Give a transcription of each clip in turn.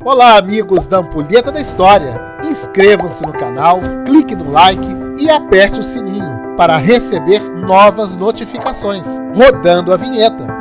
Olá, amigos da Ampulheta da História! Inscrevam-se no canal, clique no like e aperte o sininho para receber novas notificações. Rodando a vinheta.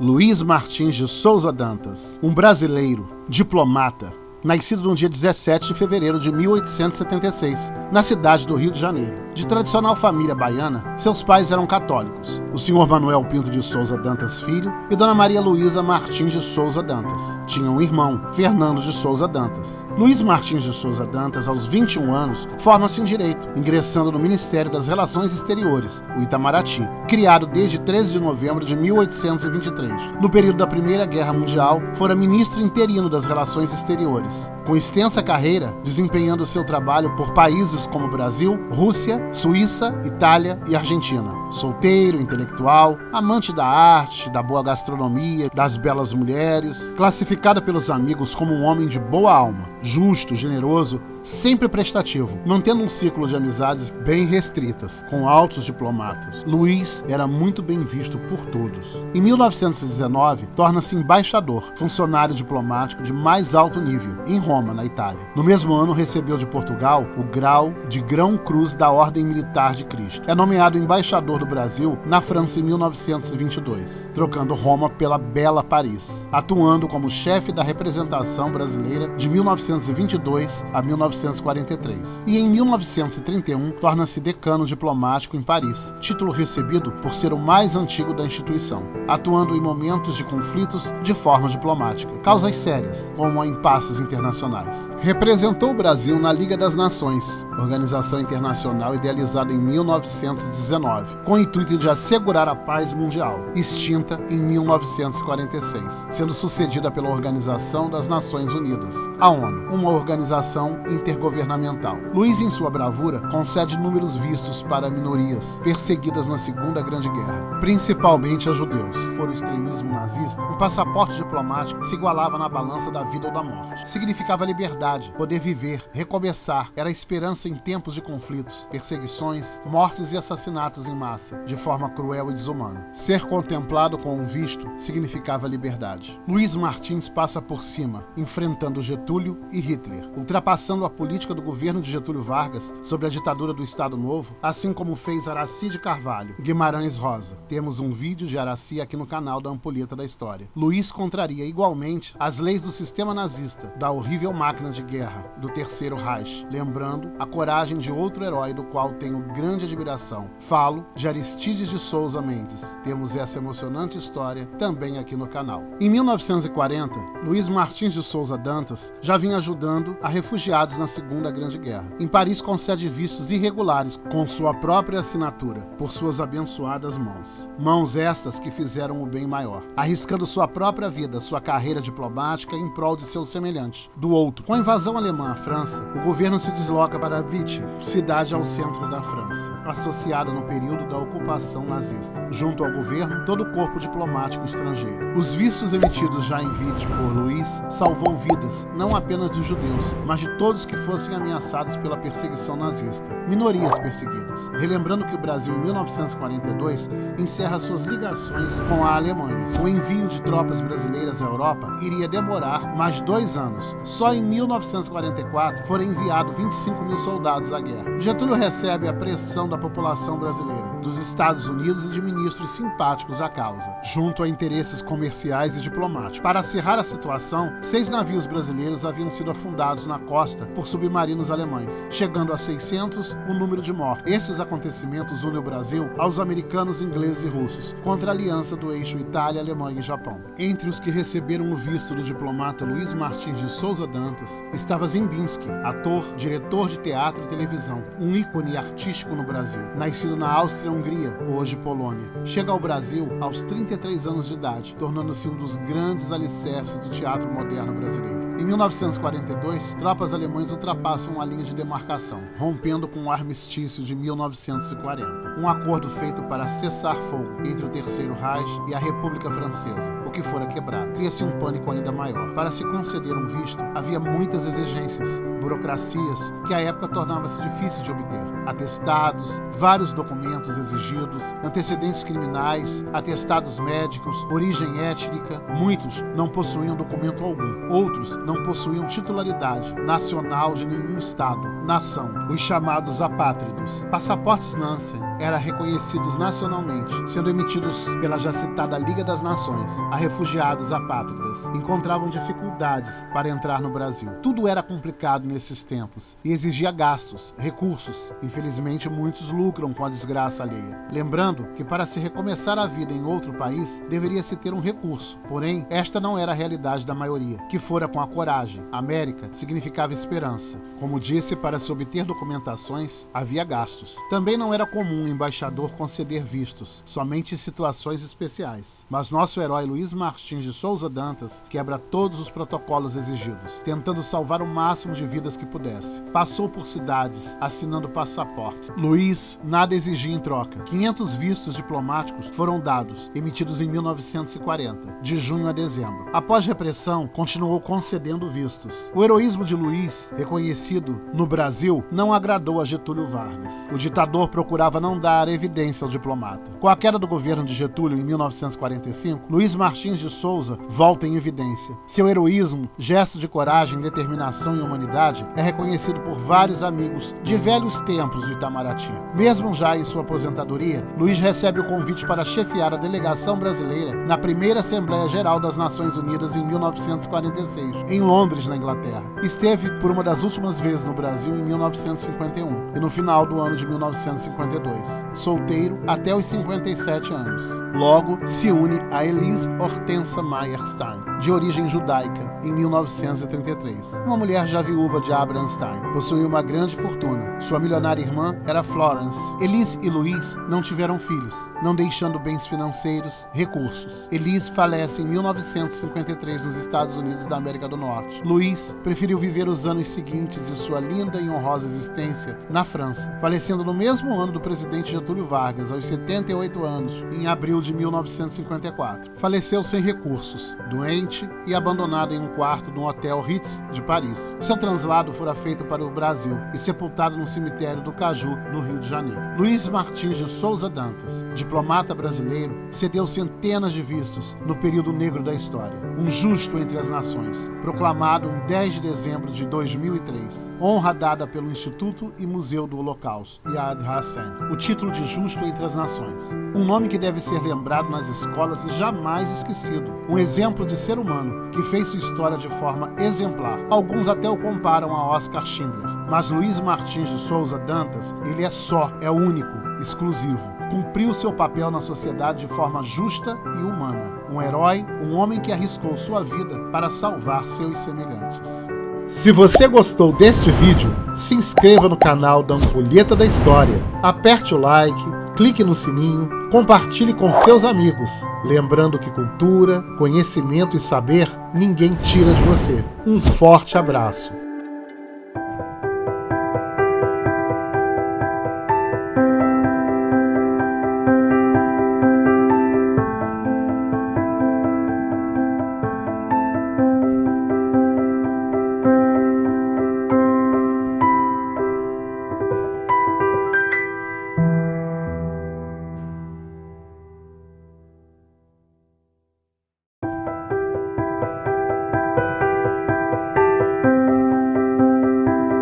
Luiz Martins de Souza Dantas, um brasileiro, diplomata, nascido no dia 17 de fevereiro de 1876, na cidade do Rio de Janeiro. De tradicional família baiana, seus pais eram católicos, o senhor Manuel Pinto de Souza Dantas Filho e Dona Maria Luísa Martins de Souza Dantas. Tinha um irmão, Fernando de Souza Dantas. Luiz Martins de Souza Dantas, aos 21 anos, forma-se em Direito, ingressando no Ministério das Relações Exteriores, o Itamaraty, criado desde 13 de novembro de 1823. No período da Primeira Guerra Mundial, fora ministro interino das Relações Exteriores, com extensa carreira, desempenhando seu trabalho por países como Brasil, Rússia, Suíça, Itália e Argentina. Solteiro, intelectual, amante da arte, da boa gastronomia, das belas mulheres, classificado pelos amigos como um homem de boa alma, justo, generoso, sempre prestativo, mantendo um círculo de amizades bem restritas, com altos diplomatas. Luiz era muito bem visto por todos. Em 1919, torna-se embaixador, funcionário diplomático de mais alto nível, em Roma, na Itália. No mesmo ano, recebeu de Portugal o grau de Grão-Cruz da Ordem Militar de Cristo. É nomeado embaixador do Brasil na França em 1922, trocando Roma pela bela Paris, atuando como chefe da representação brasileira de 1922 a 1943. E em 1931, torna-se decano diplomático em Paris, título recebido por ser o mais antigo da instituição, atuando em momentos de conflitos de forma diplomática, causas sérias, como impasses internacionais. Representou o Brasil na Liga das Nações, organização internacional idealizada em 1919, com o intuito de assegurar a paz mundial, extinta em 1946, sendo sucedida pela Organização das Nações Unidas, a ONU, uma organização intergovernamental. Luiz, em sua bravura, concede inúmeros vistos para minorias perseguidas na Segunda Grande Guerra, principalmente a judeus. Por o extremismo nazista, um passaporte diplomático se igualava na balança da vida ou da morte. Significava liberdade, poder viver, recomeçar, era a esperança em tempos de conflitos, perseguições, mortes e assassinatos em massa, de forma cruel e desumana. Ser contemplado com um visto significava liberdade. Luiz Martins passa por cima, enfrentando Getúlio e Hitler, ultrapassando a política do governo de Getúlio Vargas sobre a ditadura do Estado Novo, assim como fez Aracy de Carvalho, Guimarães Rosa. Temos um vídeo de Aracy aqui no canal da Ampulheta da História. Luiz contraria igualmente as leis do sistema nazista, da horrível máquina de guerra, do Terceiro Reich, lembrando a coragem de outro herói do qual tenho grande admiração. Falo de Aristides de Souza Mendes. Temos essa emocionante história também aqui no canal. Em 1940, Luiz Martins de Souza Dantas já vinha ajudando a refugiados na Segunda Grande Guerra. Em Paris, concede vistos irregulares com sua própria assinatura, por suas abençoadas mãos. Mãos estas que fizeram o bem maior, arriscando sua própria vida, sua carreira diplomática em prol de seu semelhante. Do outro, com a invasão alemã à França, o governo se desloca para Vichy, cidade ao centro da França, associada no período da ocupação nazista. Junto ao governo, todo o corpo diplomático estrangeiro. Os vistos emitidos já em Vichy por Luiz salvou vidas, não apenas dos judeus, mas de todos que fossem ameaçados pela perseguição nazista, minorias perseguidas. Relembrando que o Brasil, em 1942, encerra suas ligações com a Alemanha. O envio de tropas brasileiras à Europa iria demorar mais 2 anos. Só em 1944 foram enviados 25 mil soldados à guerra. Getúlio recebe a pressão da população brasileira, dos Estados Unidos e de ministros simpáticos à causa, junto a interesses comerciais e diplomáticos. Para acirrar a situação, 6 navios brasileiros haviam sido afundados na costa por submarinos alemães, chegando a 600 o número de mortos. Estes acontecimentos unem o Brasil aos americanos, ingleses e russos, contra a aliança do eixo Itália, Alemanha e Japão. Entre os que receberam o visto do diplomata Luiz Martins de Souza Dantas, estava Zimbinski, ator, diretor de teatro e televisão, um ícone artístico no Brasil, nascido na Áustria-Hungria, hoje Polônia. Chega ao Brasil aos 33 anos de idade, tornando-se um dos grandes alicerces do teatro moderno brasileiro. Em 1942, tropas alemãs ultrapassam a linha de demarcação, rompendo com o armistício de 1940, um acordo feito para cessar fogo entre o Terceiro Reich e a República Francesa, o que fora quebrado. Cria-se um pânico ainda maior. Para se conceder um visto, havia muitas exigências, burocracias, que à época tornava-se difícil de obter. Atestados, vários documentos exigidos, antecedentes criminais, atestados médicos, origem étnica. Muitos não possuíam documento algum. Outros não possuíam titularidade nacional de nenhum estado, nação, os chamados apátridos. Passaportes Nansen eram reconhecidos nacionalmente, sendo emitidos pela já citada Liga das Nações. A refugiados apátridas encontravam dificuldades para entrar no Brasil. Tudo era complicado nesses tempos e exigia gastos, recursos. Infelizmente, muitos lucram com a desgraça alheia. Lembrando que para se recomeçar a vida em outro país, deveria-se ter um recurso. Porém, esta não era a realidade da maioria, que fora com a coragem. América significava esperança. Como disse, para se obter documentações, havia gastos. Também não era comum o embaixador conceder vistos, somente em situações especiais. Mas nosso herói Luiz Martins de Souza Dantas quebra todos os protocolos exigidos, tentando salvar o máximo de vidas que pudesse. Passou por cidades, assinando passaporte. Luiz nada exigia em troca. 500 vistos diplomáticos foram dados, emitidos em 1940, de junho a dezembro. Após repressão, continuou concedendo vistos. O heroísmo de Luiz, reconhecido no Brasil, não agradou a Getúlio Vargas. O ditador procurava não dar evidência ao diplomata. Com a queda do governo de Getúlio em 1945, Luiz Martins de Souza volta em evidência. Seu heroísmo, gesto de coragem, determinação e humanidade é reconhecido por vários amigos de velhos tempos do Itamaraty. Mesmo já em sua aposentadoria, Luiz recebe o convite para chefiar a delegação brasileira na primeira Assembleia Geral das Nações Unidas em 1946, em Londres, na Inglaterra. Esteve por uma das últimas vezes no Brasil em 1951 e no final do ano de 1952, solteiro até os 57 anos. Logo, se une a Elise Hortensa Meyerstein, de origem judaica, em 1933. Uma mulher já viúva de Abraham Stein. Possuía uma grande fortuna. Sua milionária irmã era Florence. Elise e Luiz não tiveram filhos, não deixando bens financeiros, recursos. Elise falece em 1953 nos Estados Unidos da América do Norte. Luiz preferiu viver os anos seguintes de sua linda e honrosa existência na França, falecendo no mesmo ano do presidente Getúlio Vargas, aos 78 anos, em abril de 1954. Faleceu sem recursos, doente e abandonado em um quarto de um hotel Ritz de Paris. Seu translado fora feito para o Brasil e sepultado no cemitério do Caju, no Rio de Janeiro. Luiz Martins de Souza Dantas, diplomata brasileiro, cedeu centenas de vistos no período negro da história. Um justo entre as nações, proclamado em 10 de dezembro de 2003. Honra dada pelo Instituto e Museu do Holocausto, Yad Vashem. O título de justo entre as nações. Um nome que deve ser lembrado nas escolas e jamais esquecido. Um exemplo de ser humano que fez sua história de forma exemplar. Alguns até o comparam a Oscar Schindler. Mas Luiz Martins de Souza Dantas, ele é único, exclusivo. Cumpriu seu papel na sociedade de forma justa e humana. Um herói, um homem que arriscou sua vida para salvar seus semelhantes. Se você gostou deste vídeo, se inscreva no canal da Ampulheta da História. Aperte o like, clique no sininho, compartilhe com seus amigos. Lembrando que cultura, conhecimento e saber ninguém tira de você. Um forte abraço.